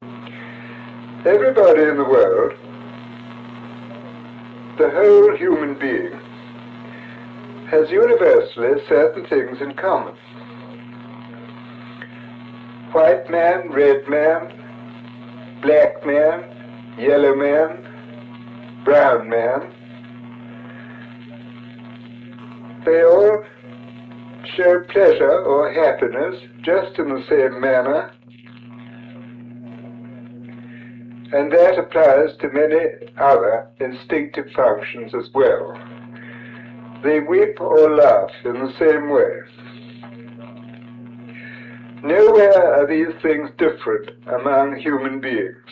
Everybody in the world, the whole human being, has universally certain things in common. White man, red man, black man, yellow man, brown man, they all show pleasure or happiness just in the same manner, and that applies to many other instinctive functions as well. They weep or laugh in the same way. Nowhere are these things different among human beings.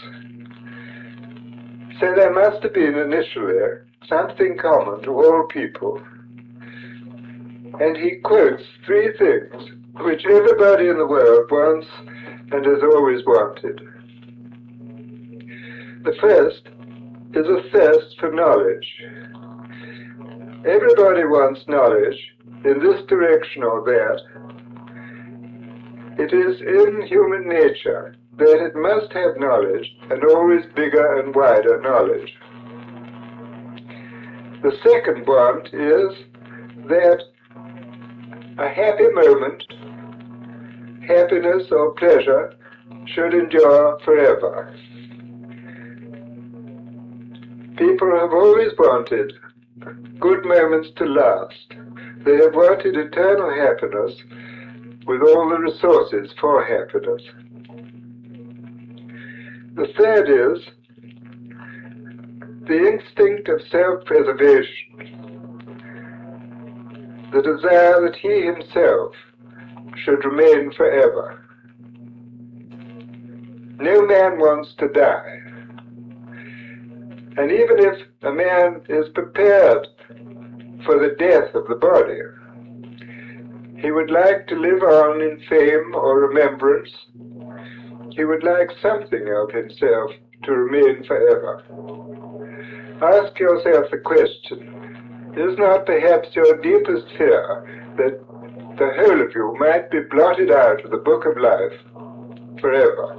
So there must have been initially something common to all people. And he quotes three things which everybody in the world wants and has always wanted. The first is a thirst for knowledge. Everybody wants knowledge in this direction or that. It is in human nature that it must have knowledge, and always bigger and wider knowledge. The second want is that a happy moment, happiness or pleasure, should endure forever. People have always wanted good moments to last. They have wanted eternal happiness with all the resources for happiness. The third is the instinct of self-preservation, the desire that he himself should remain forever. No man wants to die. And even if a man is prepared for the death of the body, he would like to live on in fame or remembrance. He would like something of himself to remain forever. Ask yourself the question, is not perhaps your deepest fear that the whole of you might be blotted out of the book of life forever?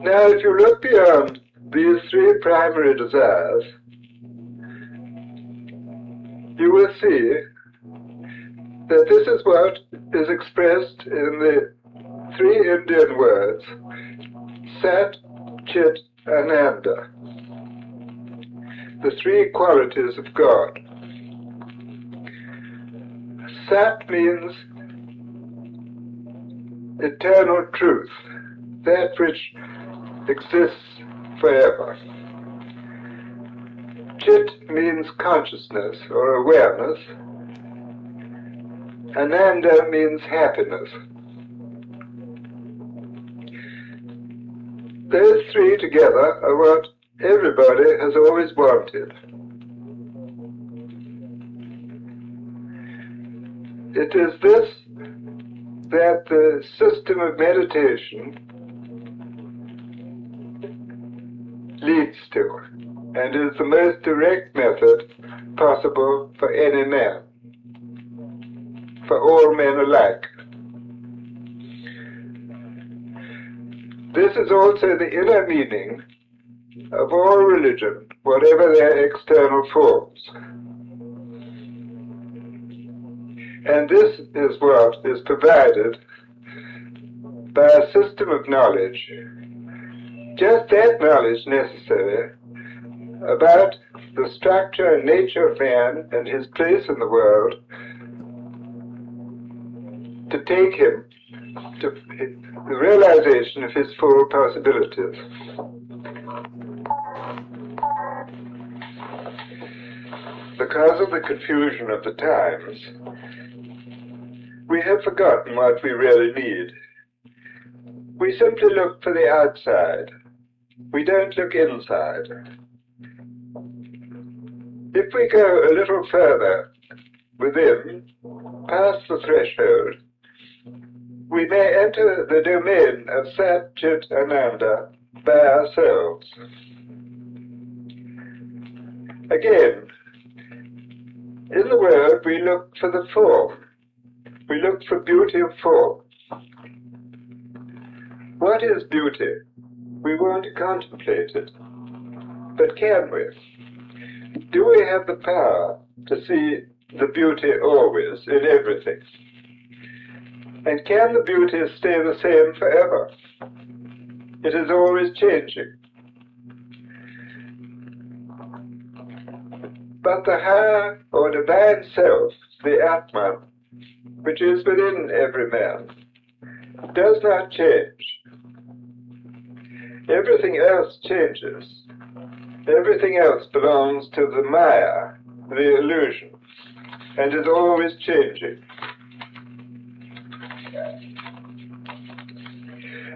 Now, if you look beyond these three primary desires, you will see that this is what is expressed in the three Indian words, Sat, Chit, Ananda, the three qualities of God. Sat means eternal truth, that which exists forever. Chit means consciousness or awareness. Ananda means happiness. Those three together are what everybody has always wanted. It is this that the system of meditation leads to, and is the most direct method possible for any man, for all men alike. This is also the inner meaning of all religion, whatever their external forms. And this is what is provided by a system of knowledge, just that knowledge necessary about the structure and nature of man and his place in the world to take him to the realization of his full possibilities. Because of the confusion of the times, we have forgotten what we really need. We simply look for the outside. We don't look inside. If we go a little further within, past the threshold, we may enter the domain of Sat, Chit, Ananda by ourselves. Again, in the world we look for the form, We look for beauty of form. What is beauty? We want to contemplate it. But can we? Do we have the power to see the beauty always in everything? And can the beauty stay the same forever? It is always changing. But the higher or divine self, the Atman, which is within every man, does not change. Everything else changes. Everything else belongs to the Maya, the illusion, and is always changing.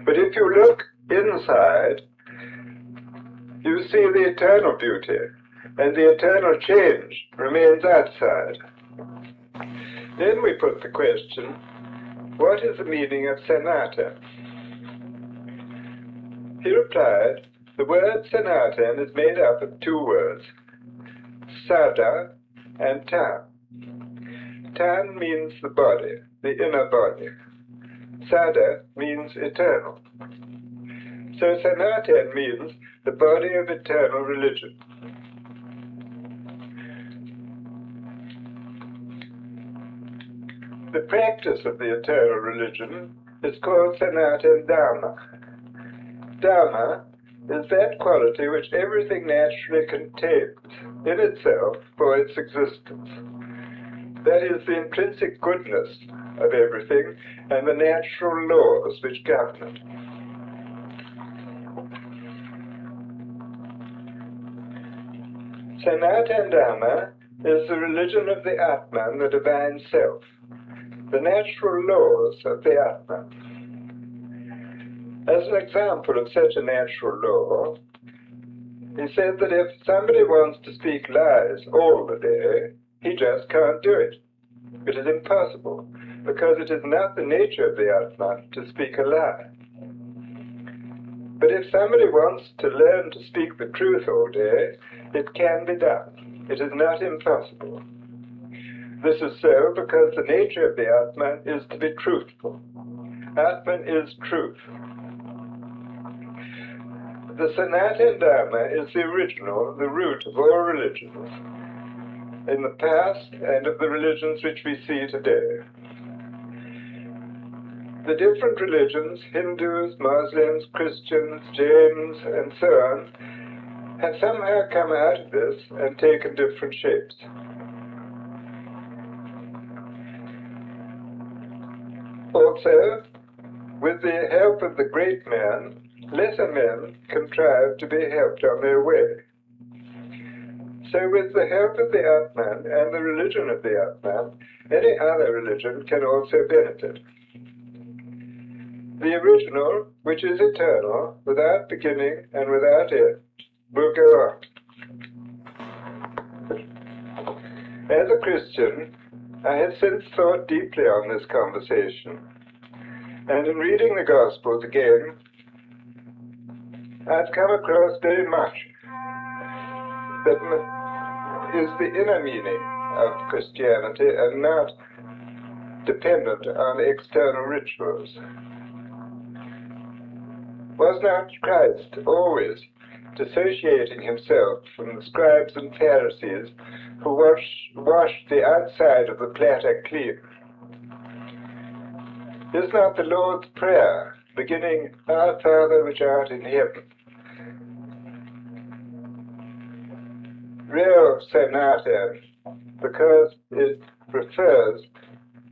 But if you look inside, you see the eternal beauty, and the eternal change remains outside. Then we put the question, what is the meaning of Sanatan? He replied, the word Sanatan is made up of two words, Sada and Tan. Tan means the body, the inner body. Sada means eternal. So Sanatan means the body of eternal religion. The practice of the eternal religion is called Sanatan Dharma. Dharma is that quality which everything naturally contains in itself for its existence. That is the intrinsic goodness of everything and the natural laws which govern it. Sanatan Dharma is the religion of the Atman, the divine self, the natural laws of the Atman. As an example of such a natural law, he said that if somebody wants to speak lies all the day, he just can't do it. It is impossible, because it is not the nature of the Atman to speak a lie. But if somebody wants to learn to speak the truth all day, it can be done. It is not impossible. This is so because the nature of the Atman is to be truthful. Atman is truth. The Sanatan Dharma is the original, the root of all religions, in the past and of the religions which we see today. The different religions, Hindus, Muslims, Christians, Jains, and so on, have somehow come out of this and taken different shapes. Also, with the help of the great man, lesser men contrive to be helped on their way. So with the help of the Atman and the religion of the Atman, any other religion can also benefit. The original, which is eternal, without beginning and without end, will go on. As a Christian, I have since thought deeply on this conversation, and in reading the Gospels again, I've come across very much that is the inner meaning of Christianity and not dependent on external rituals. Was not Christ always dissociating himself from the scribes and Pharisees who washed the outside of the platter clean? Is not the Lord's Prayer, beginning, Our Father which art in heaven, real Sanatan, because it refers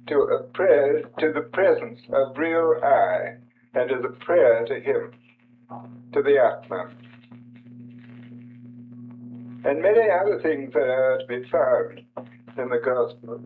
to a prayer to the presence of real I, and is a prayer to him, to the Atman. And many other things that are to be found in the Gospel.